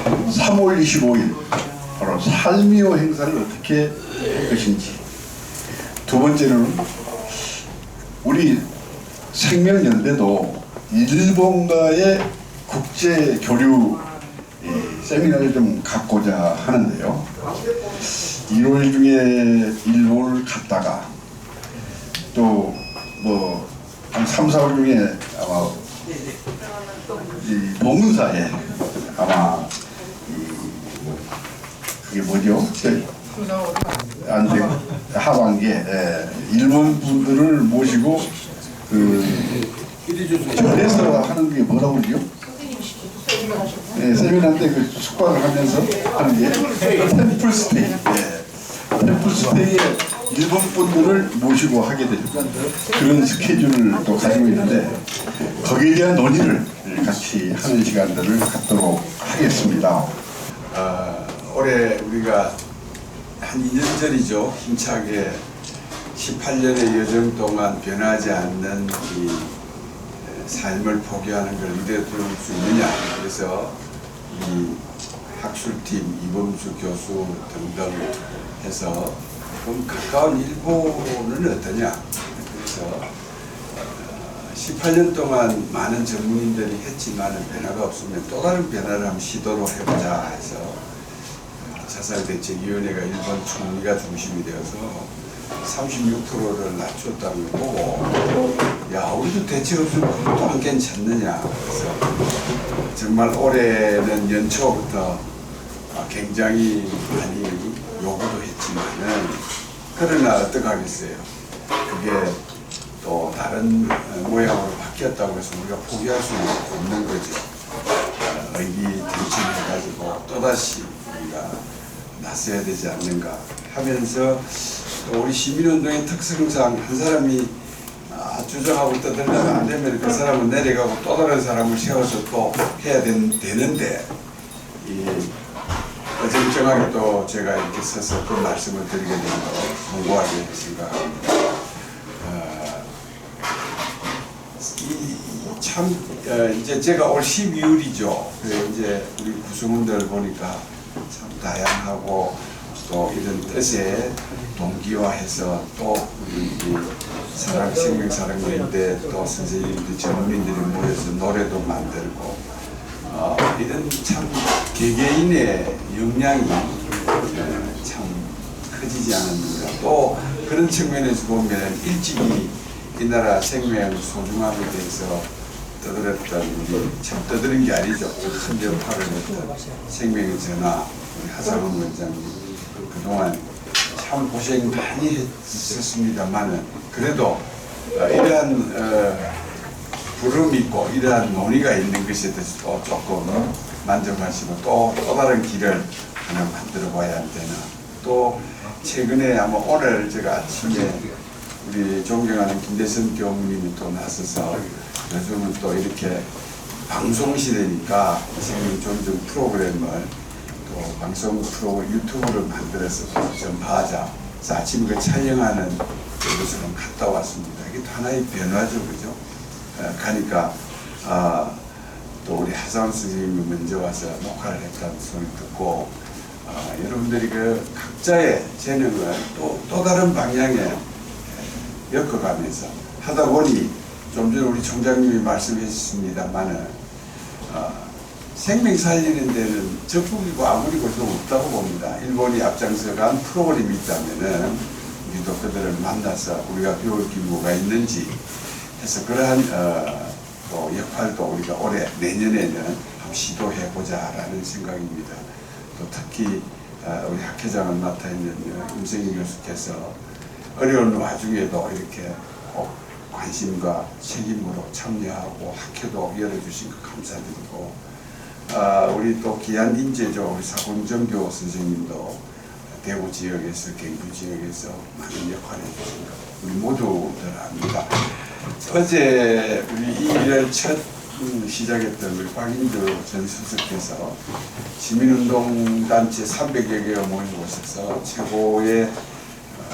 3월 25일 바로 살미호 행사를 어떻게 할 것인지, 두 번째는 우리 생명연대도 일본과의 국제 교류 세미나를 좀 갖고자 하는데요. 1월 중에 일본을 갔다가 또 뭐 한 3, 4월 중에 아마 이 봉은사에 아마 그게 뭐죠? 안돼 하반기에 일본 분들을 모시고 그 절에서 하는 게 뭐라고 그러죠? 세미나인데 그 숙박을 하면서 하는 게 템플스테이. 템플스테이에 일본 분들을 모시고 하게 되죠. 그런 스케줄을 또 가지고 있는데 거기에 대한 논의를 같이 하는 시간들을 갖도록 하겠습니다. 올해 우리가 한 2년 전이죠. 힘차게 18년의 여정 동안 변하지 않는 이 삶을 포기하는 걸 이대로 둘 수 있느냐. 그래서 이 학술팀 이범수 교수 등등 해서 좀 가까운 일본은 어떠냐. 그래서 18년 동안 많은 전문인들이 했지만 변화가 없으면 또 다른 변화를 한번 시도를 해보자 해서 자살대책위원회가 일본 총리가 중심이 되어서 36%를 낮췄다고 보고, 야, 우리도 대책 없으면 그것도 안 괜찮느냐. 그래서 정말 올해는 연초부터 굉장히 많이 요구도 했지만은, 그러나 어떡하겠어요. 그게 또 다른 모양으로 바뀌었다고 해서 우리가 포기할 수는 없는 거죠. 의기투합해가지고 또다시 우리가 나서야 되지 않는가 하면서, 또 우리 시민운동의 특성상 한 사람이 주장하고 떠들다가 안 되면 그 사람은 내려가고 또 다른 사람을 세워서 또 해야 되는데, 어정쩡하게 또 제가 이렇게 서서 그 말씀을 드리게 된 거 공고하게 생각합니다. 이제 제가 올 12월이죠. 이제 우리 구성원들 보니까 참 다양하고 또 이런 뜻에 동기화해서 또 우리 생명사랑연대 또 선생님들 전문인들이 모여서 노래도 만들고 이런 참 개개인의 역량이 참 커지지 않았는가. 또 그런 측면에서 보면 일찍이 이 나라 생명 소중함에 대해서 떠들었던, 우리 참 떠드는 게 아니죠. 큰 역할을 했던 생명의 전화 우리 하상훈 원장님, 그동안 참 고생 많이 했었습니다만은 그래도 이러한 부름이 있고 이러한 논의가 있는 것에 대해서 또 조금 만족하시고 또 다른 길을 하나 만들어 봐야 안 되나. 또 최근에 아마 오늘 제가 아침에 우리 존경하는 김대선 교무님이 또 나서서 요즘은 또 이렇게 방송 시대니까 지금 점점 프로그램을 또 방송 프로그램 유튜브를 만들어서 전파하자. 그래서 아침 그 촬영하는 곳으로 갔다 왔습니다. 이게 또 하나의 변화죠, 그죠? 가니까 또 우리 하상훈 선생님이 먼저 와서 녹화를 했다는 소리 듣고 여러분들이 그 각자의 재능을 또 다른 방향에 엮어가면서 하다 보니 좀 전에 우리 총장님이 말씀해 주셨습니다만은 생명 살리는 데는 적국이고 아무리고 좀 없다고 봅니다. 일본이 앞장서간 프로그램이 있다면은 우리도 그들을 만나서 우리가 배울 게 뭐가 있는지 해서 그러한 또 역할도 우리가 올해 내년에는 한번 시도해 보자라는 생각입니다. 또 특히 우리 학회장을 맡아 있는 임성희 교수께서 어려운 와중에도 이렇게 꼭 관심과 책임으로 참여하고 학회도 열어주신 것 감사드리고, 우리 또 귀한 인재죠. 우리 사군정교 선생님도 대구 지역에서 경주 지역에서 많은 역할을 해주신 것 우리 모두들 압니다. 어제 우리 이 일을 첫 시작했던 우리 박인주 전 수석께서 시민운동단체 300여 개가 모인 곳에서 최고의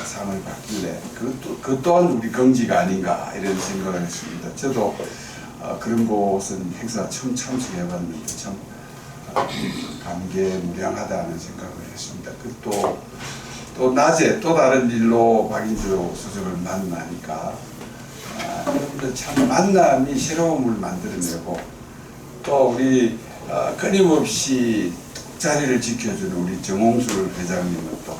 상을 받길래 그 또한 우리 긍지가 아닌가 이런 생각을 했습니다. 저도 그런 곳은 행사 처음 참석해봤는데 참 감개무량하다는 생각을 했습니다. 또 낮에 또 다른 일로 박인주 수석을 만나니까 여러분들 참 만남이 새로움을 만들어내고 또 우리 끊임없이 자리를 지켜주는 우리 정홍술 회장님은 또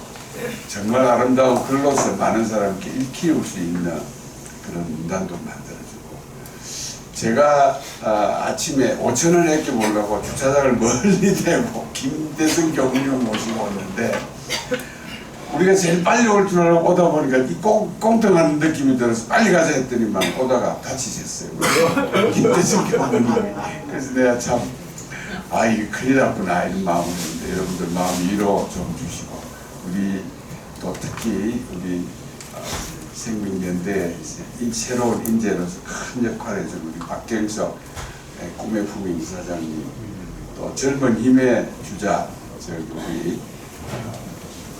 정말 아름다운 글로서 많은 사람께 일깨울 수 있는 그런 문단도 만들어주고 제가 아침에 5천원 아껴보려고 주차장을 멀리 대고 김대성 교수님을 모시고 왔는데 우리가 제일 빨리 올 줄 알고 오다 보니까 이 꽁통하는 느낌이 들어서 빨리 가자 했더니만 오다가 다치셨어요. 김대성 교수님이. 그래서 내가 참 이게 큰일 났구나 이런 마음이었는데 여러분들 마음 위로 좀 주시고 우리 또 특히 우리 생명연대 새로운 인재로서 큰 역할을 해준 우리 박경석 꿈의 품위 이사장님 또 젊은 힘의 주자 우리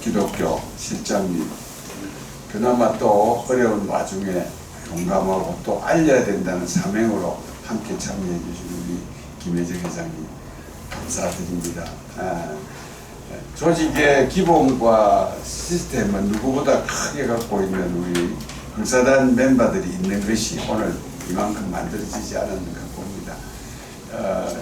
기독교 실장님 그나마 또 어려운 와중에 용감하고 또 알려야 된다는 사명으로 함께 참여해 주신 우리 김혜정 회장님 감사드립니다. 조직의 기본과 시스템은 누구보다 크게 갖고 있는 우리 불사단 멤버들이 있는 것이 오늘 이만큼 만들어지지 않았는가 봅니다.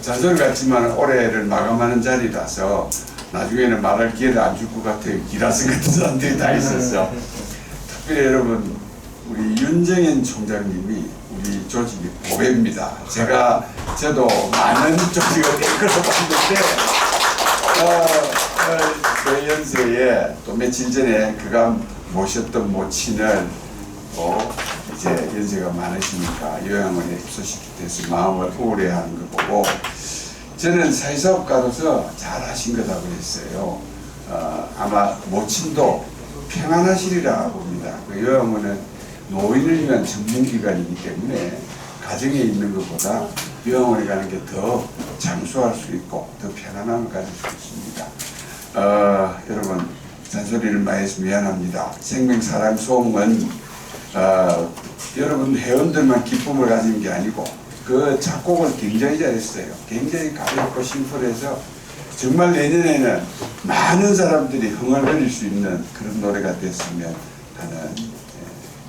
잔소리 같지만 올해를 마감하는 자리라서 나중에는 말할 기회를 안 줄 것 같아요. 기라스 같은 사람들이 다 있었어. 특별히 여러분 우리 윤정현 총장님이 우리 조직의 보배입니다. 저도 많은 조직을 이끌어봤는데 그 연세에 또 며칠 전에 그가 모셨던 모친을 이제 연세가 많으시니까 요양원에 입소시키 돼서 마음을 우울해하는 거 보고 저는 사회사업가로서 잘하신 거라고 했어요. 아마 모친도 평안하시리라 봅니다. 그 요양원은 노인을 위한 전문기관이기 때문에 가정에 있는 것보다 요양원에 가는 게 더 장수할 수 있고 더 편안함을 가질 수 있습니다. 여러분 잔소리를 많이 해서 미안합니다. 생명사랑 소음은 여러분 회원들만 기쁨을 가진 게 아니고 그 작곡을 굉장히 잘했어요. 굉장히 가볍고 심플해서 정말 내년에는 많은 사람들이 흥얼거릴 수 있는 그런 노래가 됐으면 하는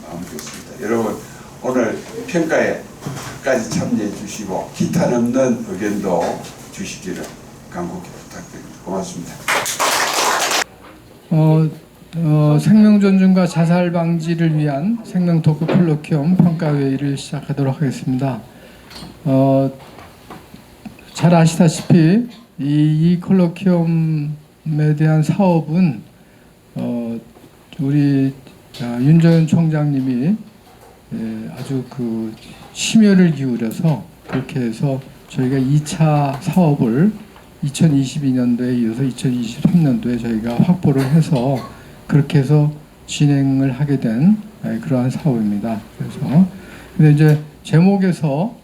마음이 있습니다. 여러분 오늘 평가에 끝까지 참여해 주시고 기탄 없는 의견도 주시기를 간곡히 부탁드립니다. 고맙습니다. 생명 존중과 자살 방지를 위한 생명 토크 콜로퀴움 평가회의를 시작하도록 하겠습니다. 잘 아시다시피 이 콜로퀴움에 대한 사업은 우리 윤정현 총장님이 아주 그 심혈을 기울여서 그렇게 해서 저희가 2차 사업을 2022년도에 이어서 2023년도에 저희가 확보를 해서 그렇게 해서 진행을 하게 된 그러한 사업입니다. 그래서 근데 이제 제목에서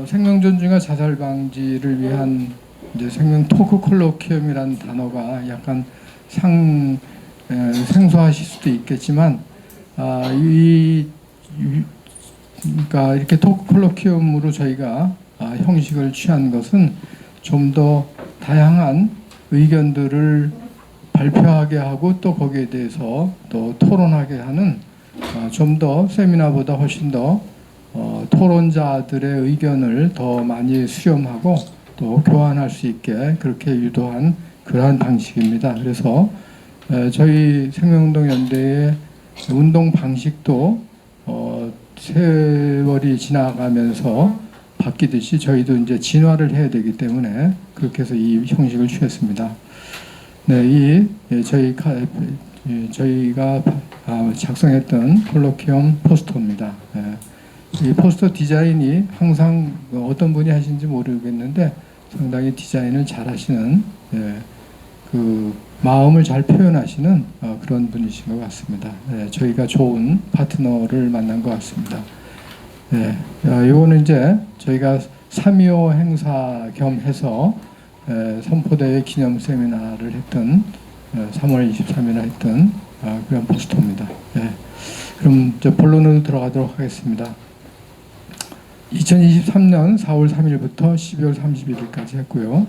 생명 존중과 자살 방지를 위한 이제 생명 토크 콜로퀴움이라는 단어가 약간 생소하실 수도 있겠지만 그러니까 이렇게 토크 콜로퀴움으로 저희가 형식을 취한 것은 좀 더 다양한 의견들을 발표하게 하고 또 거기에 대해서 또 토론하게 하는 좀 더 세미나보다 훨씬 더 토론자들의 의견을 더 많이 수렴하고 또 교환할 수 있게 그렇게 유도한 그러한 방식입니다. 그래서 저희 생명운동연대의 운동 방식도 세월이 지나가면서 바뀌듯이 저희도 이제 진화를 해야 되기 때문에 그렇게 해서 이 형식을 취했습니다. 네, 저희가 작성했던 콜로퀴움 포스터입니다. 이 포스터 디자인이 항상 어떤 분이 하시는지 모르겠는데 상당히 디자인을 잘 하시는 그 마음을 잘 표현하시는 그런 분이신 것 같습니다. 저희가 좋은 파트너를 만난 것 같습니다. 이거는 이제 저희가 3.25 행사 겸해서 선포대회 기념 세미나를 했던 3월 23일에 했던 그런 포스터입니다. 그럼 이제 본론으로 들어가도록 하겠습니다. 2023년 4월 3일부터 12월 31일까지 했고요.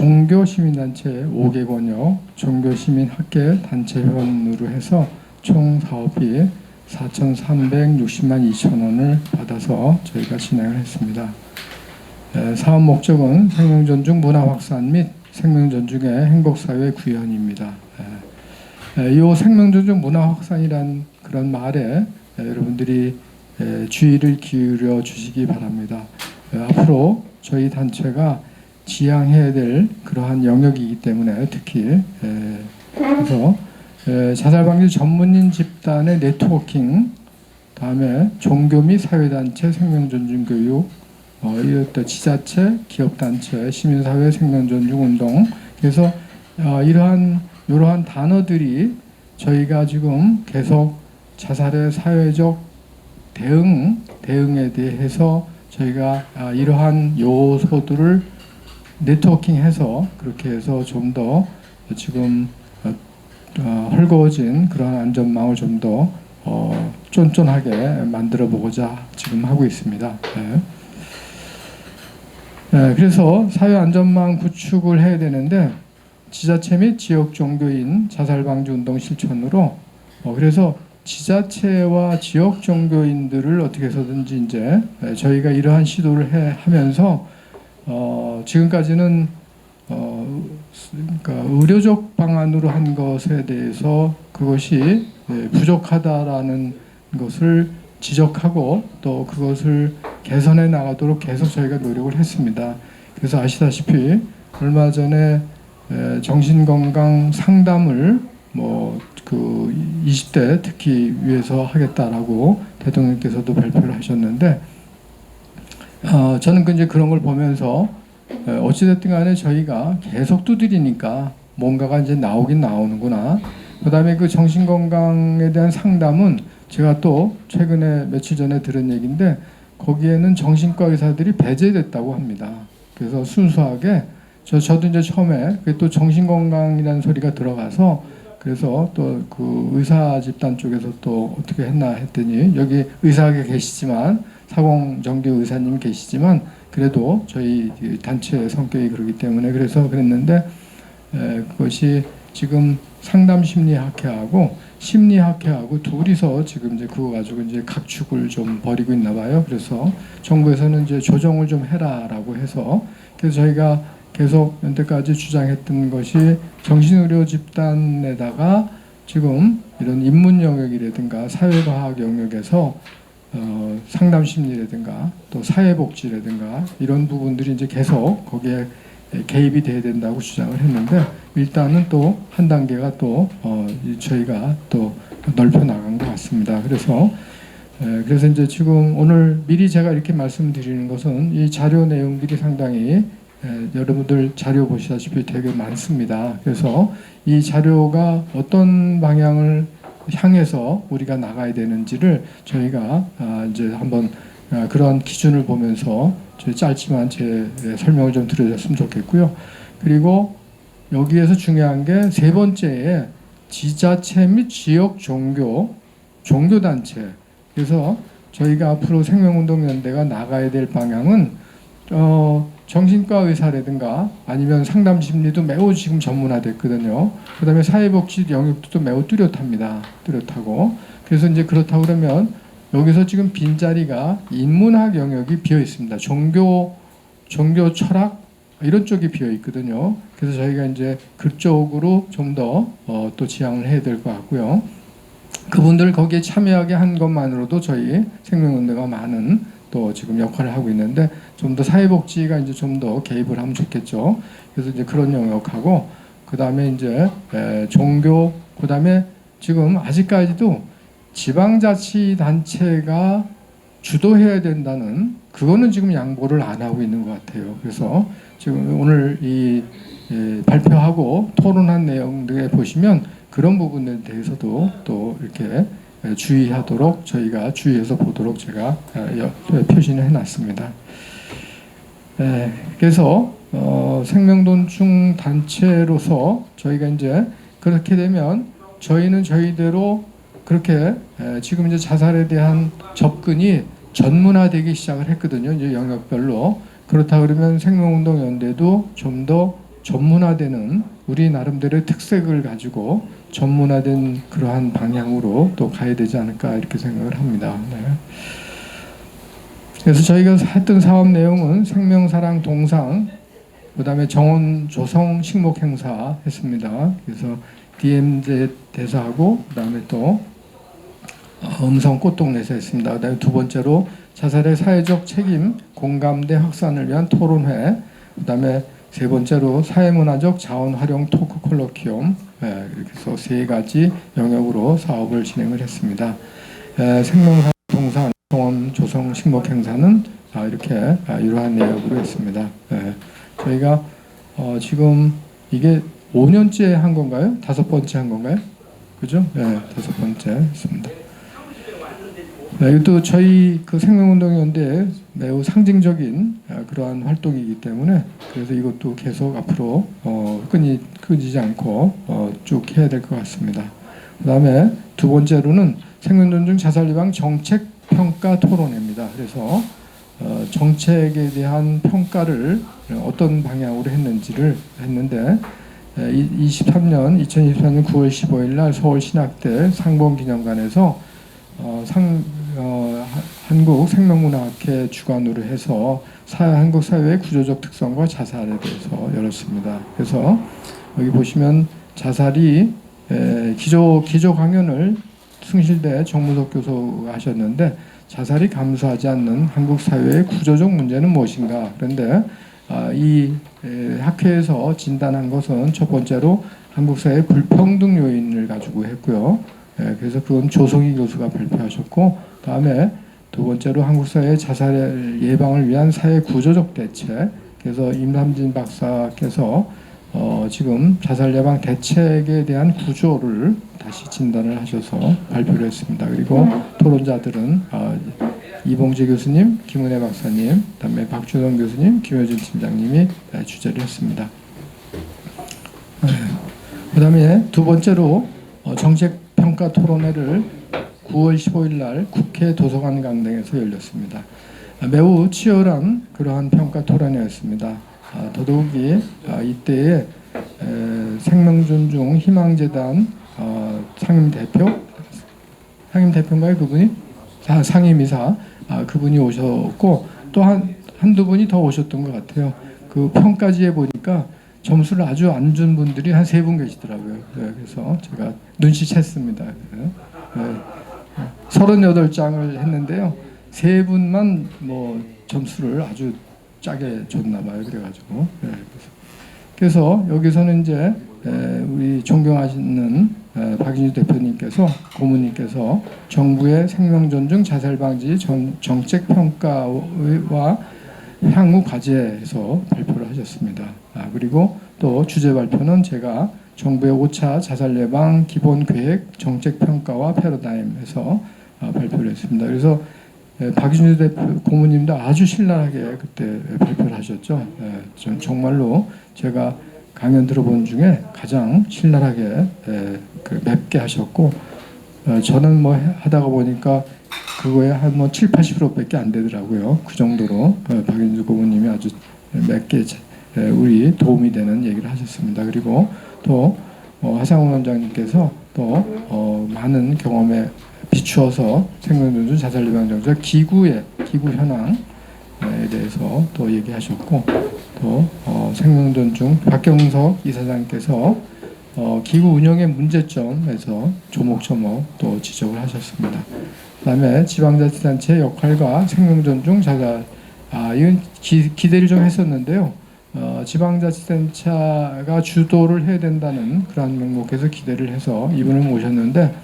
종교시민단체 5개 권역 종교시민학계 단체회원으로 해서 총 사업비 4,360만 2천 원을 받아서 저희가 진행을 했습니다. 사업 목적은 생명존중 문화 확산 및 생명존중의 행복사회 구현입니다. 이 생명존중 문화 확산이란 그런 말에 여러분들이 주의를 기울여 주시기 바랍니다. 앞으로 저희 단체가 지향해야 될 그러한 영역이기 때문에 특히 그래서 자살방지 전문인 집단의 네트워킹, 다음에 종교 및 사회단체 생명존중교육, 이것도 지자체, 기업단체, 시민사회 생명존중운동. 그래서 이러한 단어들이 저희가 지금 계속 자살의 사회적 대응에 대해서 저희가 이러한 요소들을 네트워킹해서 그렇게 해서 좀 더 지금 헐거워진 그런 안전망을 좀 더 쫀쫀하게 만들어 보고자 지금 하고 있습니다. 그래서 사회 안전망 구축을 해야 되는데 지자체 및 지역 종교인 자살 방지 운동 실천으로 그래서 지자체와 지역 종교인들을 어떻게 해서든지 이제 저희가 이러한 시도를 하면서 지금까지는 그러니까 의료적 방안으로 한 것에 대해서 그것이 부족하다라는 것을 지적하고 또 그것을 개선해 나가도록 계속 저희가 노력을 했습니다. 그래서 아시다시피 얼마 전에 정신건강 상담을 그 20대 특히 위해서 하겠다라고 대통령께서도 발표를 하셨는데 저는 이제 그런 걸 보면서 어찌됐든 간에 저희가 계속 두드리니까 뭔가가 이제 나오긴 나오는구나. 그 다음에 그 정신건강에 대한 상담은 제가 또 최근에 며칠 전에 들은 얘기인데 거기에는 정신과 의사들이 배제됐다고 합니다. 그래서 순수하게 저도 이제 처음에 또 정신건강이라는 소리가 들어가서 그래서 또 그 의사 집단 쪽에서 또 어떻게 했나 했더니 여기 의사가 계시지만 사공정규 의사님 계시지만 그래도 저희 단체 성격이 그러기 때문에 그래서 그랬는데 그것이 지금 상담심리학회하고 심리학회하고 둘이서 지금 이제 그거 가지고 이제 각축을 좀 벌이고 있나 봐요. 그래서 정부에서는 이제 조정을 좀 해라라고 해서 그래서 저희가 계속 연태까지 주장했던 것이 정신의료 집단에다가 지금 이런 인문 영역이라든가 사회과학 영역에서 상담심리라든가 또 사회복지라든가 이런 부분들이 이제 계속 거기에 개입이 돼야 된다고 주장을 했는데 일단은 또 한 단계가 또 저희가 또 넓혀 나간 것 같습니다. 그래서 이제 지금 오늘 미리 제가 이렇게 말씀드리는 것은 이 자료 내용들이 상당히 여러분들 자료 보시다시피 되게 많습니다. 그래서 이 자료가 어떤 방향을 향해서 우리가 나가야 되는지를 저희가 이제 한번 그런 기준을 보면서 짧지만 제 설명을 좀 드려줬으면 좋겠고요. 그리고 여기에서 중요한 게 세 번째에 지자체 및 지역 종교단체. 그래서 저희가 앞으로 생명운동연대가 나가야 될 방향은 정신과 의사라든가 아니면 상담심리도 매우 지금 전문화됐거든요. 그 다음에 사회복지 영역도 또 매우 뚜렷하고 그래서 이제 그렇다고 그러면 여기서 지금 빈자리가 인문학 영역이 비어 있습니다. 종교 철학 이런 쪽이 비어 있거든요. 그래서 저희가 이제 그쪽으로 좀 더 또 지향을 해야 될 것 같고요. 그분들 거기에 참여하게 한 것만으로도 저희 생명운동가 많은 또 지금 역할을 하고 있는데 좀 더 사회복지가 이제 좀 더 개입을 하면 좋겠죠. 그래서 이제 그런 영역하고 그 다음에 이제 종교 그 다음에 지금 아직까지도 지방자치단체가 주도해야 된다는 그거는 지금 양보를 안 하고 있는 것 같아요. 그래서 지금 오늘 이 발표하고 토론한 내용들에 보시면 그런 부분에 대해서도 또 이렇게 주의하도록 저희가 주의해서 보도록 제가 표시를 해놨습니다. 그래서 생명존중 단체로서 저희가 이제 그렇게 되면 저희는 저희대로 그렇게 지금 이제 자살에 대한 접근이 전문화되기 시작을 했거든요. 이제 영역별로. 그렇다 그러면 생명운동연대도 좀 더 전문화되는 우리 나름대로의 특색을 가지고 전문화된 그러한 방향으로 또 가야 되지 않을까 이렇게 생각을 합니다. 네. 그래서 저희가 했던 사업 내용은 생명사랑 동상, 그다음에 정원 조성 식목 행사 했습니다. 그래서 DMZ 대사하고 그다음에 또 음성 꽃동네에서 했습니다. 그다음에 두 번째로 자살의 사회적 책임 공감대 확산을 위한 토론회, 그다음에 세 번째로 사회문화적 자원 활용 토크 콜로퀴움, 이렇게 해서 세 가지 영역으로 사업을 진행을 했습니다. 생명사 동산 정원 조성 식목 행사는 이렇게 이러한 내역으로 했습니다. 저희가 지금 이게 5년째 한 건가요? 5번째 한 건가요? 그죠? 네, 5번째 했습니다. 이것도 저희 그 생명운동연대에 매우 상징적인 그러한 활동이기 때문에 그래서 이것도 계속 앞으로 끊이지 않고 쭉 해야 될 것 같습니다. 그 다음에 두 번째로는 생명존중 자살 예방 정책 평가 토론회입니다. 그래서 정책에 대한 평가를 어떤 방향으로 했는지를 했는데 2023년 9월 15일 날 서울 신학대 상봉기념관에서 한국 생명문화학회 주관으로 해서 한국 사회의 구조적 특성과 자살에 대해서 열었습니다. 그래서 여기 보시면 자살이 기조 강연을 숭실대 정무석 교수가 하셨는데 자살이 감소하지 않는 한국 사회의 구조적 문제는 무엇인가. 그런데 이 학회에서 진단한 것은 첫 번째로 한국 사회의 불평등 요인을 가지고 했고요. 그래서 그건 조성희 교수가 발표하셨고, 다음에 두 번째로 한국 사회의 자살 예방을 위한 사회 구조적 대책. 그래서 임삼진 박사께서 지금 자살 예방 대책에 대한 구조를 다시 진단을 하셔서 발표를 했습니다. 그리고 토론자들은 이봉재 교수님, 김은혜 박사님, 그다음에 박준원 교수님, 김효진 팀장님이 주재를 했습니다. 그다음에 두 번째로 정책 평가 토론회를 9월 15일 날 국회 도서관 강당에서 열렸습니다. 매우 치열한 그러한 평가 토론회였습니다. 더더욱이 이때에 생명존중 희망재단 상임대표인가요? 그분이? 상임이사 그분이 오셨고 또 한두 분이 더 오셨던 것 같아요. 그 평가지에 보니까 점수를 아주 안 준 분들이 한 3분 계시더라고요. 그래서 제가 눈치챘습니다. 38장을 했는데요. 3분만 뭐 점수를 아주 짜게 줬나 봐요. 그래가지고 그래서 여기서는 이제 우리 존경하시는 박인주 대표님께서 고문님께서 정부의 생명존중 자살방지 정책 평가와 향후 과제에서 발표를 하셨습니다. 그리고 또 주제 발표는 제가 정부의 5차 자살 예방 기본 계획 정책 평가와 패러다임에서 발표를 했습니다. 그래서 박인주 대표 고문님도 아주 신랄하게 그때 발표를 하셨죠. 정말로 제가 강연 들어본 중에 가장 신랄하게 맵게 하셨고 저는 뭐 하다가 보니까 그거에 한 뭐 70~80%밖에 안 되더라고요. 그 정도로 박인주 고문님이 아주 맵게 우리 도움이 되는 얘기를 하셨습니다. 그리고 또 하상훈 원장님께서 또 많은 경험에 비추어서 생명존중 자살 예방 정책 기구 현황에 대해서 또 얘기하셨고 또 생명존중 박경석 이사장께서 기구 운영의 문제점에서 조목조목 또 지적을 하셨습니다. 그다음에 지방자치단체의 역할과 생명존중 자살 이건 기대를 좀 했었는데요. 지방자치단체가 주도를 해야 된다는 그런 명목에서 기대를 해서 이분을 모셨는데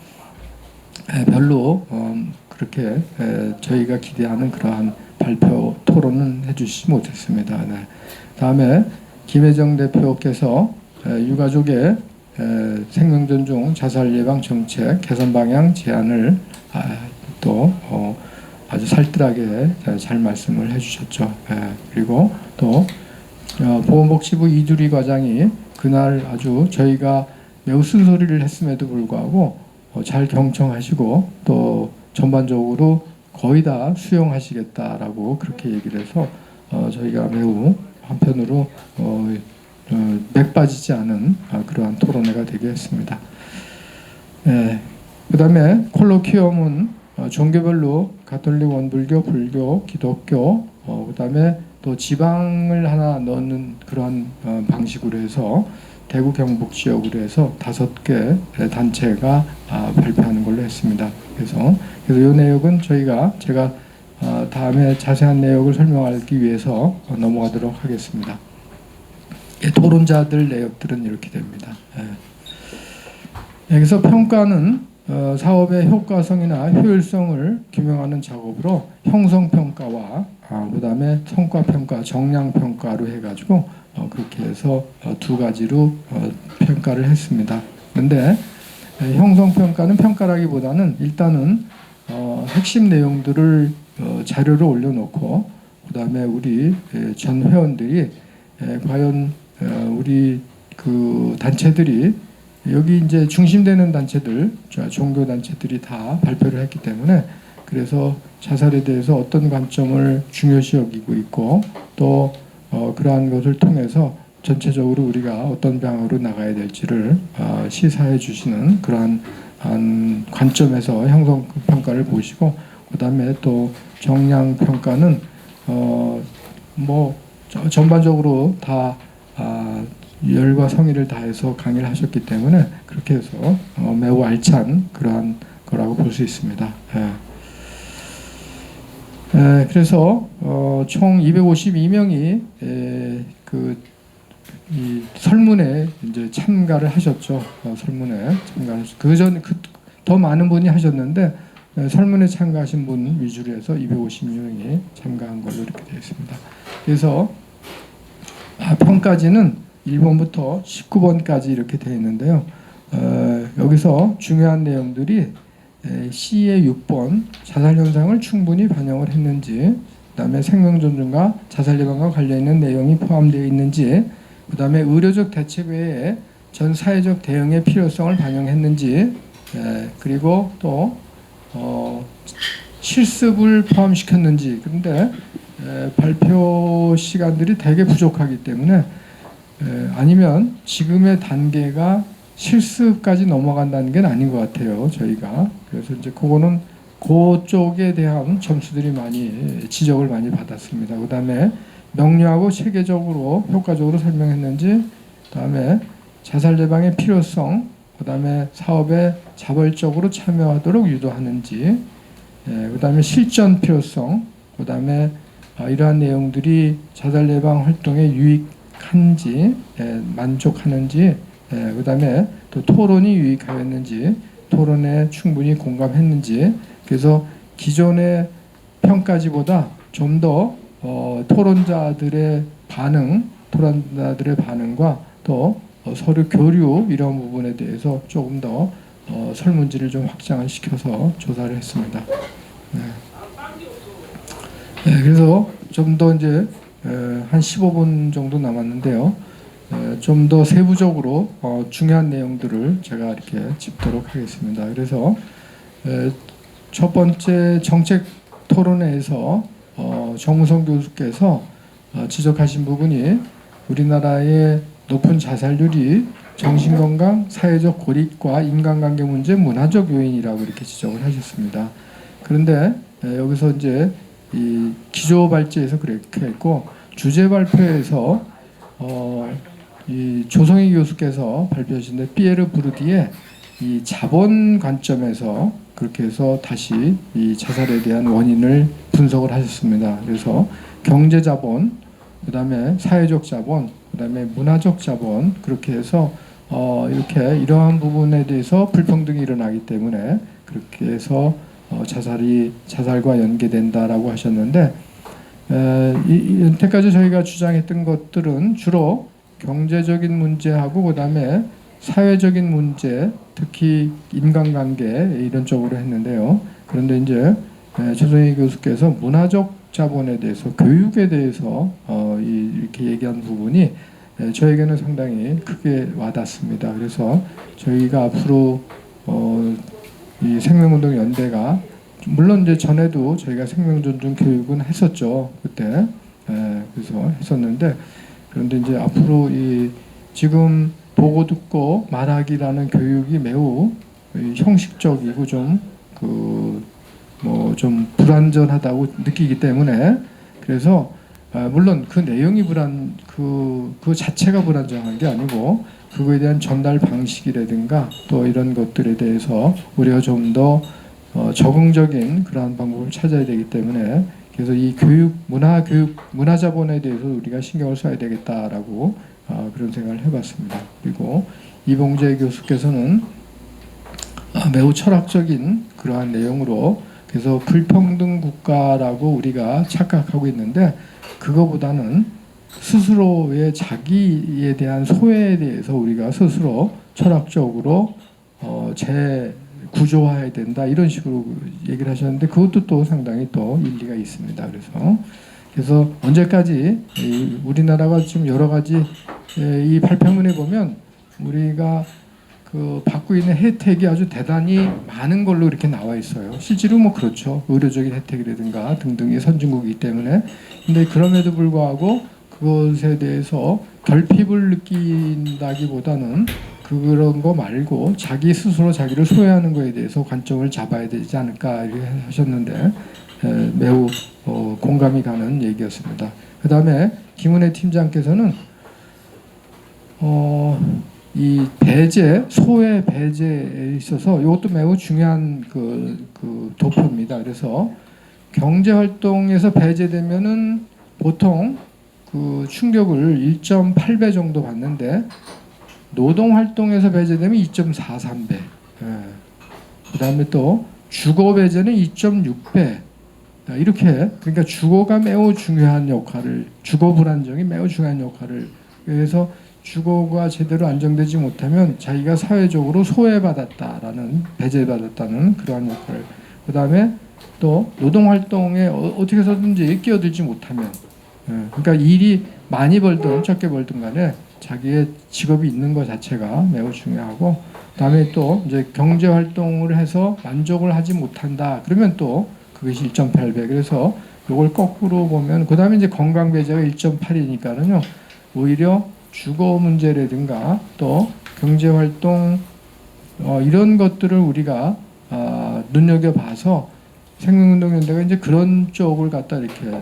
별로 그렇게 저희가 기대하는 그러한 발표 토론은 해주시지 못했습니다. 다음에 김혜정 대표께서 유가족의 생명존중 자살 예방 정책 개선 방향 제안을 또 아주 살뜰하게 잘 말씀을 해주셨죠. 그리고 또 보건복지부 이두리 과장이 그날 아주 저희가 매우 쓴소리를 했음에도 불구하고 잘 경청하시고 또 전반적으로 거의 다 수용하시겠다라고 그렇게 얘기를 해서 저희가 매우 한편으로 맥 빠지지 않은 그러한 토론회가 되게 했습니다. 그 다음에 콜로퀴엄은 종교별로 가톨릭, 원불교, 불교, 기독교, 그 다음에 또 지방을 하나 넣는 그러한 방식으로 해서 대구 경북 지역으로 해서 5개 단체가 발표하는 걸로 했습니다. 그래서 이 내용은 제가 다음에 자세한 내용을 설명하기 위해서 넘어가도록 하겠습니다. 토론자들 내역들은 이렇게 됩니다. 여기서 평가는 사업의 효과성이나 효율성을 규명하는 작업으로 형성평가와 그 다음에 성과평가, 정량평가로 해가지고 그렇게 해서 2가지로 평가를 했습니다. 그런데 형성평가는 평가라기보다는 일단은 핵심 내용들을 자료를 올려놓고 그 다음에 우리 전 회원들이 과연 우리 그 단체들이 여기 이제 중심되는 단체들, 종교 단체들이 다 발표를 했기 때문에 그래서 자살에 대해서 어떤 관점을 중요시 여기고 있고 또 그러한 것을 통해서 전체적으로 우리가 어떤 방향으로 나가야 될지를 시사해 주시는 그러한 관점에서 형성평가를 보시고 그 다음에 또 정량평가는 전반적으로 다 열과 성의를 다해서 강의를 하셨기 때문에 그렇게 해서 매우 알찬 그러한 거라고 볼 수 있습니다. 그래서 총 252명이 이 설문에 이제 참가를 하셨죠. 설문에 참가를 더 많은 분이 하셨는데 설문에 참가하신 분 위주로 해서 252명이 참가한 걸로 이렇게 되어 있습니다. 그래서 평가지는 1번부터 19번까지 이렇게 되어 있는데요. 여기서 중요한 내용들이 C의 6번 자살 현상을 충분히 반영을 했는지, 그 다음에 생명 존중과 자살 예방과 관련 있는 내용이 포함되어 있는지, 그 다음에 의료적 대책 외에 전 사회적 대응의 필요성을 반영했는지, 그리고 또 실습을 포함시켰는지. 그런데 발표 시간들이 되게 부족하기 때문에 아니면 지금의 단계가 실습까지 넘어간다는 게 아닌 것 같아요, 저희가. 그래서 이제 그거는 그쪽에 대한 점수들이 많이 지적을 많이 받았습니다. 그 다음에 명료하고 체계적으로 효과적으로 설명했는지, 그 다음에 자살 예방의 필요성, 그 다음에 사업에 자발적으로 참여하도록 유도하는지, 그 다음에 실전 필요성, 그 다음에 이러한 내용들이 자살 예방 활동에 유익한지, 만족하는지, 그 다음에 또 토론이 유익하였는지, 토론에 충분히 공감했는지. 그래서 기존의 평가지보다 좀 더 토론자들의 반응과 또 서류 교류 이런 부분에 대해서 조금 더 설문지를 좀 확장을 시켜서 조사를 했습니다. 그래서 좀 더 이제 한 15분 정도 남았는데요. 좀 더 세부적으로 중요한 내용들을 제가 이렇게 짚도록 하겠습니다. 그래서 첫 번째 정책 토론회에서 정무성 교수께서 지적하신 부분이 우리나라의 높은 자살률이 정신건강, 사회적 고립과 인간관계 문제, 문화적 요인이라고 이렇게 지적을 하셨습니다. 그런데 여기서 이제 이 기조 발제에서 그렇게 했고, 주제 발표에서 이 조성희 교수께서 발표하신데 피에르 부르디의 이 자본 관점에서 그렇게 해서 다시 이 자살에 대한 원인을 분석을 하셨습니다. 그래서 경제 자본, 그 다음에 사회적 자본, 그 다음에 문화적 자본, 그렇게 해서 이렇게 이러한 부분에 대해서 불평등이 일어나기 때문에 그렇게 해서 자살과 연계된다라고 하셨는데, 여태까지 저희가 주장했던 것들은 주로 경제적인 문제하고 그 다음에 사회적인 문제, 특히 인간관계 이런 쪽으로 했는데요. 그런데 이제 조성희 교수께서 문화적 자본에 대해서, 교육에 대해서 이렇게 얘기한 부분이 저에게는 상당히 크게 와닿습니다. 그래서 저희가 앞으로 이 생명운동연대가, 물론 이제 전에도 저희가 생명존중 교육은 했었죠, 그때. 그래서 했었는데 그런데 이제 앞으로 이 지금 보고 듣고 말하기라는 교육이 매우 형식적이고 좀 좀 불완전하다고 느끼기 때문에 그래서 물론 그 내용이 그 자체가 불완전한 게 아니고 그거에 대한 전달 방식이라든가 또 이런 것들에 대해서 우리가 좀 더 적응적인 그러한 방법을 찾아야 되기 때문에 그래서 이 문화 자본에 대해서 우리가 신경을 써야 되겠다라고 그런 생각을 해봤습니다. 그리고 이봉재 교수께서는 매우 철학적인 그러한 내용으로 그래서 불평등 국가라고 우리가 착각하고 있는데 그거보다는 스스로의 자기에 대한 소외에 대해서 우리가 스스로 철학적으로 재구조화해야 된다 이런 식으로 얘기를 하셨는데 그것도 또 상당히 또 일리가 있습니다. 그래서 언제까지 우리나라가 지금 여러 가지 이 발표문에 보면 우리가 받고 있는 혜택이 아주 대단히 많은 걸로 이렇게 나와 있어요. 실제로 뭐 그렇죠. 의료적인 혜택이라든가 등등이 선진국이기 때문에. 근데 그럼에도 불구하고 그것에 대해서 결핍을 느낀다기보다는 그런 거 말고 자기 스스로 자기를 소외하는 거에 대해서 관점을 잡아야 되지 않을까 이렇게 하셨는데 매우 공감이 가는 얘기였습니다. 그 다음에 김은혜 팀장께서는 이 배제, 소외 배제에 있어서 이것도 매우 중요한 그 도표입니다. 그래서 경제 활동에서 배제되면은 보통 그 충격을 1.8배 정도 받는데 노동 활동에서 배제되면 2.43배. 그다음에 또 주거 배제는 2.6배. 이렇게 그러니까 주거가 매우 중요한 역할을 주거 불안정이 매우 중요한 역할을 그래서 주거가 제대로 안정되지 못하면 자기가 사회적으로 소외받았다라는 배제받았다는 그러한 역할. 그다음에 또 노동 활동에 어떻게 해서든지 끼어들지 못하면 그러니까 일이 많이 벌든 적게 벌든 간에 자기의 직업이 있는 것 자체가 매우 중요하고 그다음에 또 이제 경제 활동을 해서 만족을 하지 못한다. 그러면 또 그것이 1.8배. 그래서 이걸 거꾸로 보면 그다음에 이제 건강 배제가 1.8이니까는요. 오히려 주거 문제라든가 또 경제 활동 이런 것들을 우리가 눈여겨봐서 생명운동연대가 이제 그런 쪽을 갖다 이렇게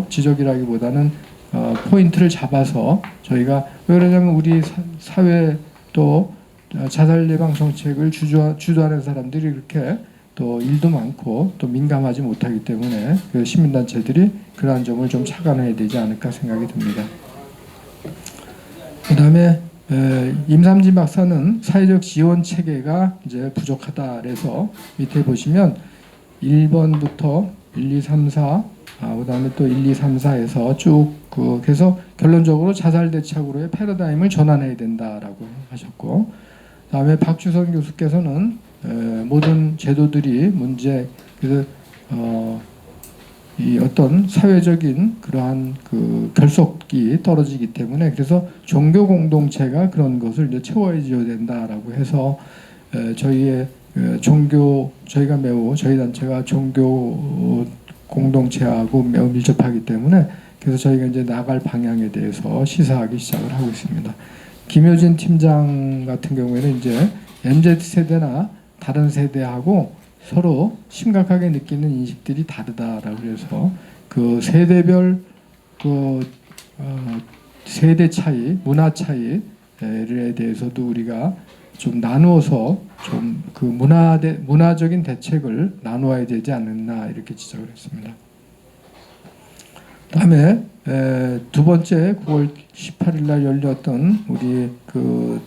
지적이라기보다는 포인트를 잡아서 저희가 왜 그러냐면 우리 사회 또 자살 예방 정책을 주도하는 사람들이 이렇게 또 일도 많고 또 민감하지 못하기 때문에 그 시민단체들이 그러한 점을 좀 착안해야 되지 않을까 생각이 듭니다. 그다음에 임삼진 박사는 사회적 지원 체계가 이제 부족하다 그래서 밑에 보시면 1번부터 1, 2, 3, 4 그다음에 또 1, 2, 3, 4에서 쭉 그래서 결론적으로 자살 대책으로의 패러다임을 전환해야 된다라고 하셨고 그다음에 박주선 교수께서는 모든 제도들이 그래서 이 어떤 사회적인 그러한 그 결속이 떨어지기 때문에 그래서 종교 공동체가 그런 것을 이제 채워줘야 된다라고 해서 저희의 저희가 저희 단체가 종교 공동체하고 매우 밀접하기 때문에 그래서 저희가 이제 나갈 방향에 대해서 시사하기 시작을 하고 있습니다. 김효진 팀장 같은 경우에는 이제 MZ 세대나 다른 세대하고 서로 심각하게 느끼는 인식들이 다르다라고 해서 그 세대별 세대 차이, 문화 차이에 대해서도 우리가 좀 나누어서 좀 그 문화적인 대책을 나누어야 되지 않았나 이렇게 지적을 했습니다. 다음에 두 번째 9월 18일 날 열렸던 우리 그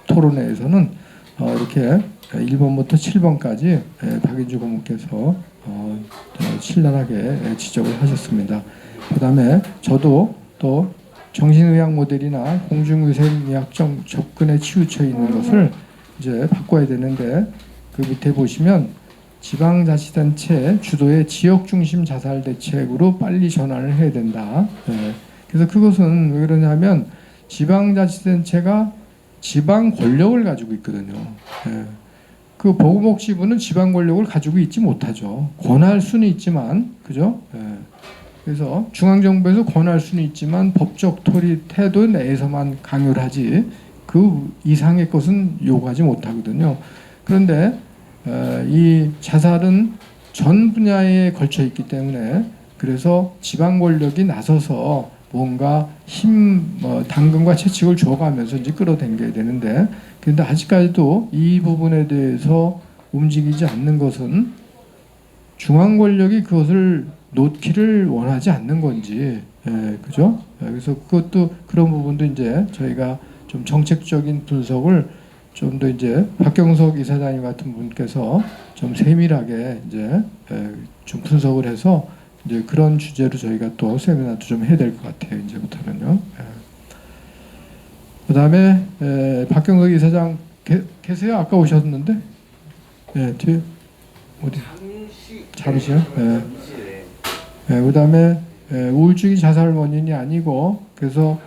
토론회에서는 이렇게 1번부터 7번까지 박인주 고문께서 신랄하게 지적을 하셨습니다. 그 다음에 저도 또 정신의학 모델이나 공중위생의학 접근에 치우쳐 있는 것을 이제 바꿔야 되는데 그 밑에 보시면 지방자치단체 주도의 지역중심 자살 대책으로 빨리 전환을 해야 된다. 그래서 그것은 왜 그러냐면 지방자치단체가 지방 권력을 가지고 있거든요. 그 보건복지부는 지방 권력을 가지고 있지 못하죠. 권할 수는 있지만, 그죠? 그래서 중앙정부에서 권할 수는 있지만 법적 태도 내에서만 강요를 하지 그 이상의 것은 요구하지 못하거든요. 그런데 이 자살은 전 분야에 걸쳐 있기 때문에 그래서 지방 권력이 나서서 뭔가 당근과 채찍을 줘가면서 이제 끌어당겨야 되는데, 그런데 아직까지도 이 부분에 대해서 움직이지 않는 것은 중앙 권력이 그것을 놓기를 원하지 않는 건지, 그죠? 그래서 그것도 그런 부분도 이제 저희가 좀 정책적인 분석을 좀 더 이제 박경석 이사장님 같은 분께서 좀 세밀하게 이제 좀 분석을 해서 이제 그런 주제로 저희가 또 세미나도 좀 해야 될 것 같아요. 이제부터는요. 그다음에 박경석 이사장 계세요? 아까 오셨는데? 뒤에 어디? 잠시요. 그다음에 우울증이 자살 원인이 아니고, 그래서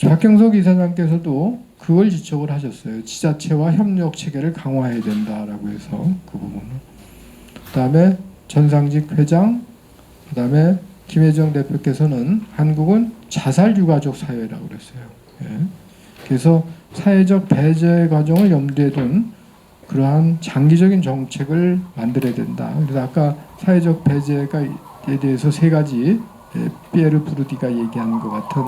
박경석 이사장께서도 그걸 지적을 하셨어요. 지자체와 협력 체계를 강화해야 된다라고 해서 그 부분을. 그다음에 전상직 회장, 그다음에 김혜정 대표께서는 한국은 자살 유가족 사회라고 그랬어요. 그래서 사회적 배제 과정을 염두에 둔 그러한 장기적인 정책을 만들어야 된다. 그래서 아까 사회적 배제에 대해서 세 가지 피에르 부르디가 얘기한 것 같은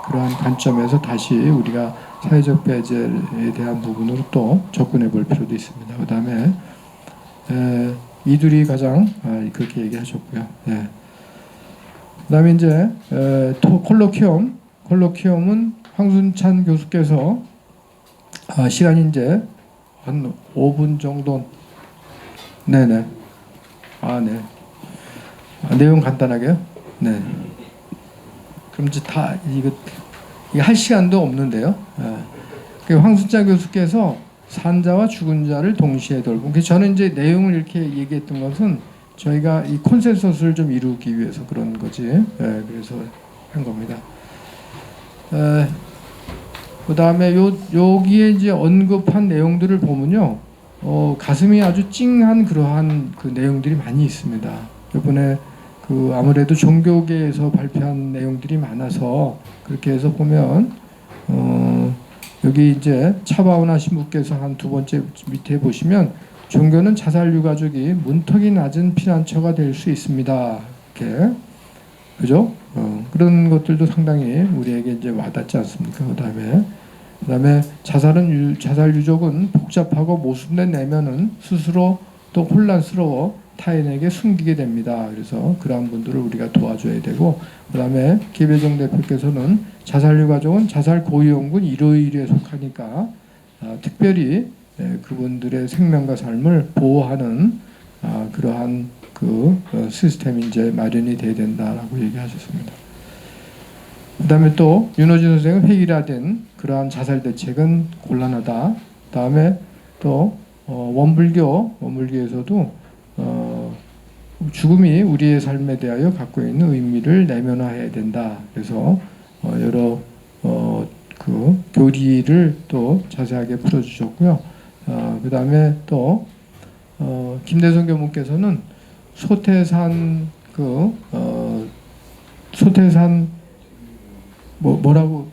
그러한 관점에서 다시 우리가 사회적 배제에 대한 부분으로 또 접근해 볼 필요도 있습니다. 그다음에 이두리 과장 그렇게 얘기하셨고요. 그다음에 이제 콜로키움은 황순찬 교수께서 시간이 이제 한 5분 정도. 네네. 네. 내용 간단하게요. 네. 그럼 이제 다 이거 할 시간도 없는데요. 황순찬 교수께서 산자와 죽은 자를 동시에 돌보. 저는 이제 내용을 이렇게 얘기했던 것은 저희가 이 콘센서스를 좀 이루기 위해서 그런 거지. 그래서 한 겁니다. 그다음에 여기에 이제 언급한 내용들을 보면요, 가슴이 아주 찡한 그러한 그 내용들이 많이 있습니다. 이번에 그 아무래도 종교계에서 발표한 내용들이 많아서 그렇게 해서 보면 여기 이제 차바오나 신부께서 한 두 번째 밑에 보시면 종교는 자살 유가족이 문턱이 낮은 피난처가 될 수 있습니다. 이렇게 그죠? 그런 것들도 상당히 우리에게 이제 와닿지 않습니까? 그다음에 자살 유족은 복잡하고 모순된 내면은 스스로 또 혼란스러워 타인에게 숨기게 됩니다. 그래서 그러한 분들을 우리가 도와줘야 되고, 그다음에 김혜정 대표께서는 자살 유가족은 자살 고위험군 151에 속하니까 특별히 그분들의 생명과 삶을 보호하는 그러한 그 시스템이 이제 마련이 돼야 된다라고 얘기하셨습니다. 그다음에 또 윤호진 선생은 획일화된 그러한 자살 대책은 곤란하다. 그다음에 또 원불교에서도 죽음이 우리의 삶에 대하여 갖고 있는 의미를 내면화해야 된다. 그래서 여러 그 교리를 또 자세하게 풀어주셨고요. 그다음에 또 김대성 교무께서는 소태산 뭐라고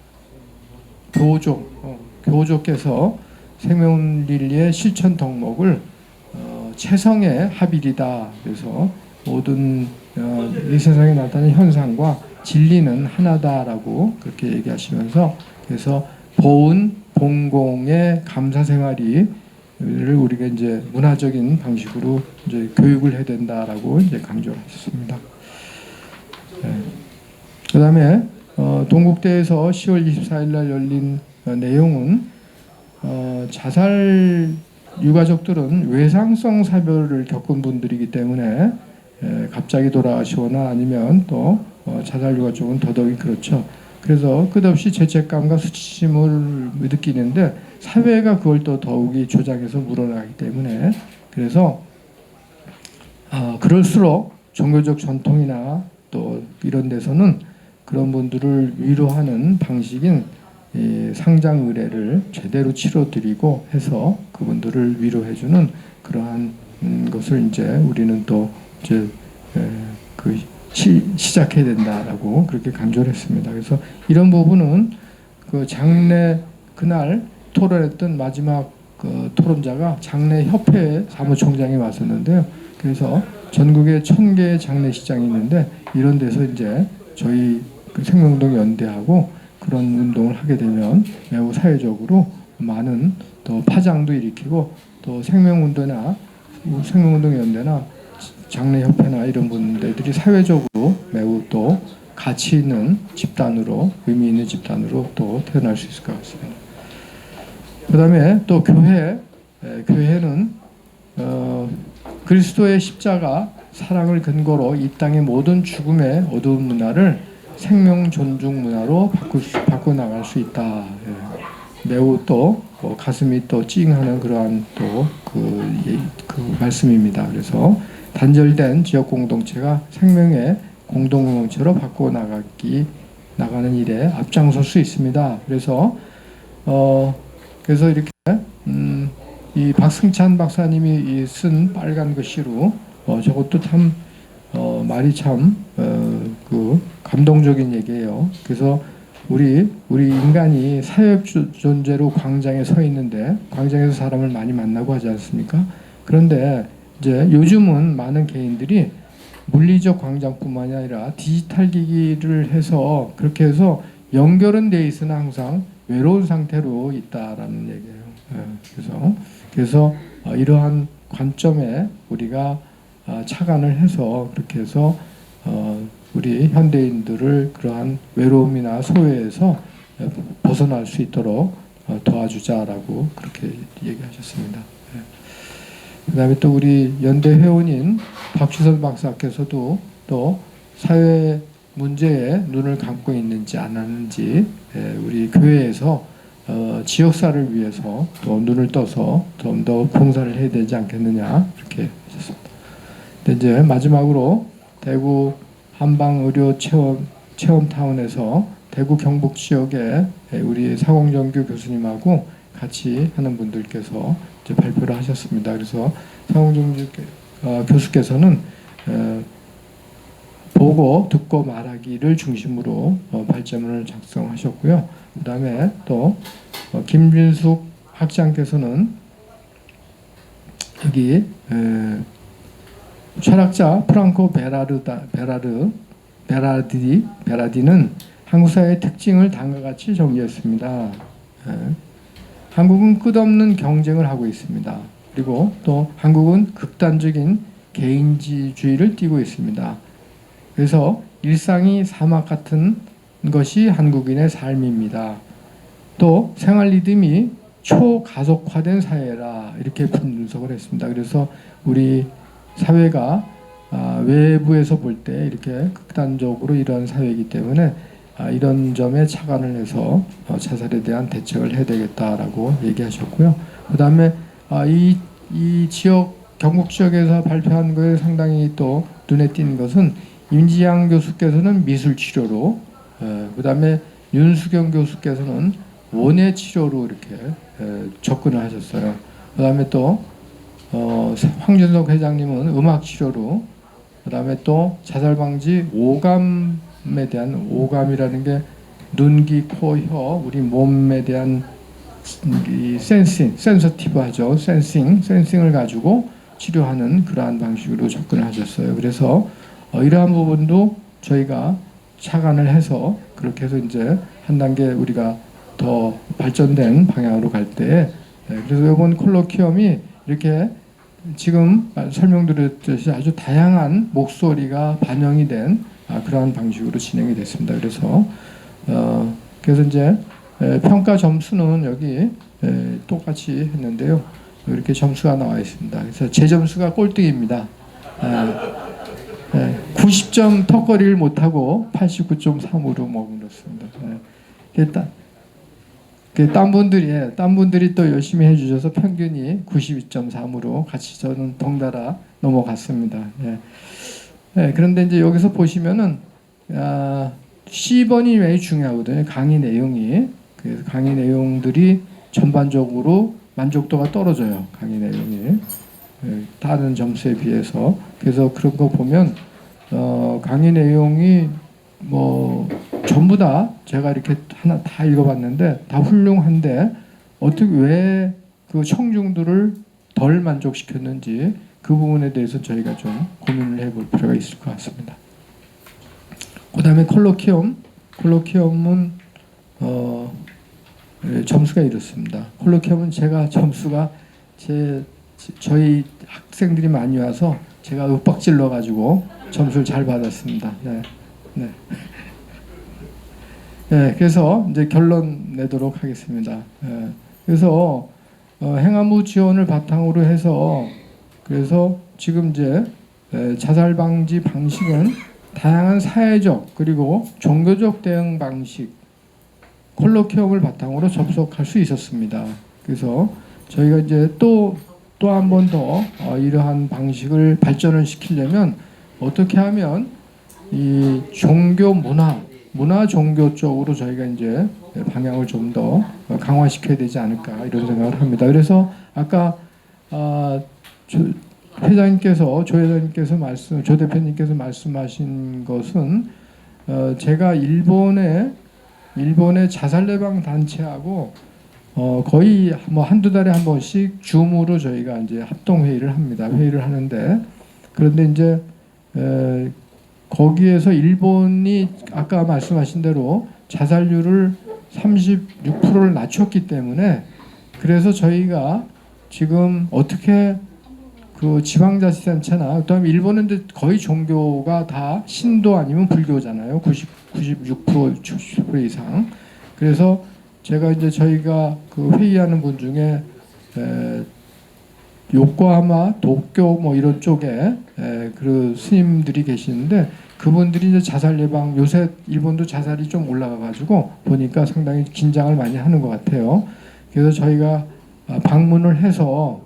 교조께서 생명린리의 실천 덕목을 체성의 합일이다. 그래서 모든 이 세상에 나타나는 현상과 진리는 하나다라고 그렇게 얘기하시면서, 그래서 보은 봉공의 감사 생활을 우리가 이제 문화적인 방식으로 이제 교육을 해야 된다라고 이제 강조하셨습니다. 그다음에 동국대에서 10월 24일 날 열린 내용은 자살 유가족들은 외상성 사별을 겪은 분들이기 때문에 갑자기 돌아가시거나 아니면 또 자살 유가족은 더더욱 그렇죠. 그래서 끝없이 죄책감과 수치심을 느끼는데 사회가 그걸 또 더욱이 조장해서 물어나기 때문에, 그래서 그럴수록 종교적 전통이나 또 이런 데서는 그런 분들을 위로하는 방식인 상장 의례를 제대로 치러드리고 해서 그분들을 위로해주는 그러한 것을 이제 우리는 또 이제 그 시작해야 된다라고 그렇게 강조를 했습니다. 그래서 이런 부분은 그 장례 그날 토론했던 마지막 그 토론자가 장례협회 사무총장이 왔었는데요. 그래서 전국에 1000개의 장례식장이 있는데 이런 데서 이제 저희 그 생명운동 연대하고 그런 운동을 하게 되면 매우 사회적으로 많은 또 파장도 일으키고 또 생명운동이나 생명운동 연대나 장례협회나 이런 분들이 사회적으로 매우 또 가치 있는 집단으로 의미 있는 집단으로 또 태어날 수 있을 것 같습니다. 그 다음에 또 교회는 그리스도의 십자가 사랑을 근거로 이 땅의 모든 죽음의 어두운 문화를 생명 존중 문화로 바꿔 나갈 수 있다. 매우 또 가슴이 또 찡하는 그러한 또 그 말씀입니다. 그래서 단절된 지역 공동체가 생명의 공동 공동체로 바꿔 나가는 일에 앞장설 수 있습니다. 그래서 이렇게 이 박승찬 박사님이 쓴 빨간 글씨로 저것도 참 말이 참 그 감동적인 얘기예요. 그래서 우리 인간이 사회 존재로 광장에 서 있는데 광장에서 사람을 많이 만나고 하지 않습니까? 그런데 이제 요즘은 많은 개인들이 물리적 광장뿐만이 아니라 디지털 기기를 해서 그렇게 해서 연결은 돼 있으나 항상 외로운 상태로 있다라는 얘기예요. 그래서 이러한 관점에 우리가 착안을 해서 그렇게 해서 우리 현대인들을 그러한 외로움이나 소외에서 벗어날 수 있도록 도와주자라고 그렇게 얘기하셨습니다. 그다음에 또 우리 연대 회원인 박주선 박사께서도 또 사회 문제에 눈을 감고 있는지 안 하는지 우리 교회에서 지역사를 위해서 또 눈을 떠서 좀 더 봉사를 해야 되지 않겠느냐 이렇게 하셨습니다. 근데 이제 마지막으로 대구 한방의료 체험타운에서 대구 경북 지역에 우리 사공정규 교수님하고 같이 하는 분들께서 이제 발표를 하셨습니다. 그래서 사공정규 교수께서는 보고 듣고 말하기를 중심으로 발제문을 작성하셨고요. 그 다음에 또 김준숙 학장께서는 여기 철학자 프랑코 베라디는 한국 사회의 특징을 다음과 같이 정리했습니다. 한국은 끝없는 경쟁을 하고 있습니다. 그리고 또 한국은 극단적인 개인주의를 띠고 있습니다. 그래서 일상이 사막 같은 것이 한국인의 삶입니다. 또 생활 리듬이 초가속화된 사회라 이렇게 분석을 했습니다. 그래서 우리 사회가 외부에서 볼 때 이렇게 극단적으로 이런 사회이기 때문에 이런 점에 착안을 해서 자살에 대한 대책을 해야 되겠다라고 얘기하셨고요. 그 다음에 이 지역 경북 지역에서 발표한 거에 상당히 또 눈에 띄는 것은 임지양 교수께서는 미술 치료로, 그 다음에 윤수경 교수께서는 원예 치료로 이렇게 접근을 하셨어요. 그 다음에 또 황준석 회장님은 음악 치료로, 그 다음에 또 자살 방지 오감에 대한 오감이라는 게 눈, 귀, 코, 혀, 우리 몸에 대한 이 센서티브하죠. 센싱을 가지고 치료하는 그러한 방식으로 접근을 하셨어요. 그래서 이러한 부분도 저희가 착안을 해서 그렇게 해서 이제 한 단계 우리가 더 발전된 방향으로 갈 때, 그래서 이번 콜로퀴엄이 이렇게 지금 설명드렸듯이 아주 다양한 목소리가 반영이 된 그러한 방식으로 진행이 됐습니다. 그래서 이제 평가 점수는 여기 똑같이 했는데요. 이렇게 점수가 나와 있습니다. 그래서 제 점수가 꼴등입니다. 90점 턱걸이를 못하고 89.3으로 머물렀습니다. 딴 분들이 또 열심히 해주셔서 평균이 92.3으로 같이 저는 덩달아 넘어갔습니다. 그런데 이제 여기서 보시면은 C번이 매우 중요하거든요. 강의 내용이. 그래서 강의 내용들이 전반적으로 만족도가 떨어져요. 강의 내용이 다른 점수에 비해서. 그래서 그런 거 보면 강의 내용이 뭐 전부 다 제가 이렇게 하나 다 읽어봤는데 다 훌륭한데 어떻게 왜 그 청중들을 덜 만족시켰는지 그 부분에 대해서 저희가 좀 고민을 해볼 필요가 있을 것 같습니다. 그다음에 콜로키움은 점수가 이렇습니다. 콜로키움은 제가 점수가 저희 학생들이 많이 와서 제가 윽박질러 가지고 점수를 잘 받았습니다. 네. 그래서 이제 결론 내도록 하겠습니다. 그래서 행안부 지원을 바탕으로 해서 그래서 지금 이제 자살 방지 방식은 다양한 사회적 그리고 종교적 대응 방식 콜로키움을 바탕으로 접속할 수 있었습니다. 그래서 저희가 이제 또 한 번 더 이러한 방식을 발전을 시키려면 어떻게 하면 이 종교 문화 종교 쪽으로 저희가 이제 방향을 좀 더 강화시켜야 되지 않을까 이런 생각을 합니다. 그래서 아까 조 대표님께서 말씀하신 것은 제가 일본의 자살 예방 단체하고 거의 뭐 한두 달에 한 번씩 줌으로 저희가 이제 합동 회의를 합니다. 회의를 하는데 그런데 이제 거기에서 일본이 아까 말씀하신 대로 자살률을 36%를 낮췄기 때문에 그래서 저희가 지금 어떻게 그 지방자치단체나 그다음에 일본은 이제 거의 종교가 다 신도 아니면 불교잖아요. 96% 70% 이상. 그래서 제가 이제 저희가 그 회의하는 분 중에 요코하마, 도쿄 뭐 이런 쪽에 그 스님들이 계시는데 그분들이 이제 자살 예방 요새 일본도 자살이 좀 올라가 가지고 보니까 상당히 긴장을 많이 하는 것 같아요. 그래서 저희가 방문을 해서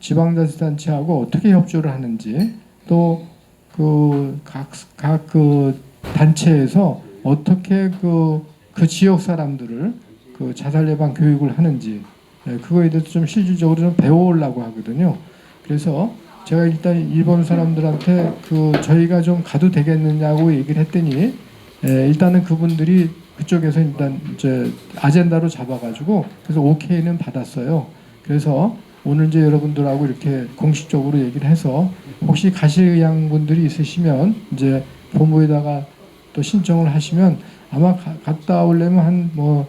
지방자치단체하고 어떻게 협조를 하는지 또 그 각 그 단체에서 어떻게 그 지역 사람들을 그 자살 예방 교육을 하는지 그거에 대해서 좀 실질적으로 좀 배워오려고 하거든요. 그래서 제가 일단 일본 사람들한테 그 저희가 좀 가도 되겠느냐고 얘기를 했더니 일단은 그분들이 그쪽에서 일단 이제 아젠다로 잡아가지고 그래서 오케이는 받았어요. 그래서 오늘 이제 여러분들하고 이렇게 공식적으로 얘기를 해서 혹시 가실 의향 분들이 있으시면 이제 본부에다가 또 신청을 하시면 아마 갔다 오려면 한 뭐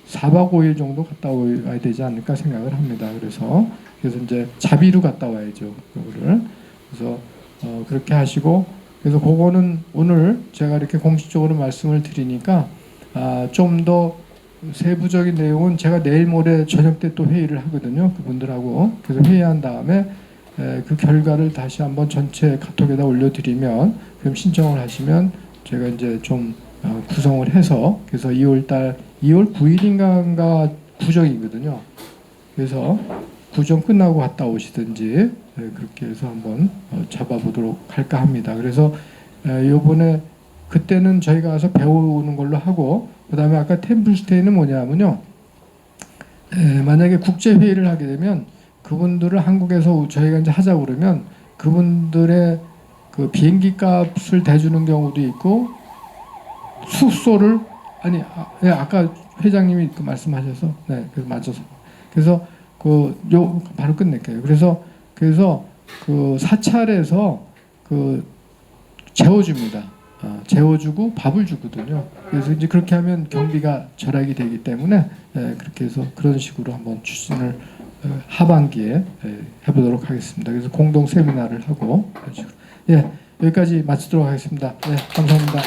4박 5일 정도 갔다 와야 되지 않을까 생각을 합니다. 그래서 이제 자비로 갔다 와야죠. 그거를. 그래서 그렇게 하시고 그래서 그거는 오늘 제가 이렇게 공식적으로 말씀을 드리니까 좀 더 세부적인 내용은 제가 내일 모레 저녁 때 또 회의를 하거든요. 그분들하고. 그래서 회의한 다음에 그 결과를 다시 한번 전체 카톡에다 올려드리면 그럼 신청을 하시면 제가 이제 좀 구성을 해서 그래서 2월 9일인가 구정이거든요. 그래서 구정 끝나고 갔다 오시든지 그렇게 해서 한번 잡아보도록 할까 합니다. 그래서 요번에 그때는 저희가 가서 배우는 걸로 하고 그다음에 아까 템플스테이는 뭐냐면요. 만약에 국제 회의를 하게 되면 그분들을 한국에서 저희가 이제 하자 그러면 그분들의 그 비행기 값을 대주는 경우도 있고 숙소를 아까 회장님이 그 말씀하셔서 그래서 맞아서 그래서 바로 끝낼게요. 그래서 그 사찰에서 그 재워줍니다. 재워주고 밥을 주거든요. 그래서 이제 그렇게 하면 경비가 절약이 되기 때문에 그렇게 해서 그런 식으로 한번 추진을 하반기에 해보도록 하겠습니다. 그래서 공동 세미나를 하고 그런 식으로. 여기까지 마치도록 하겠습니다. 감사합니다.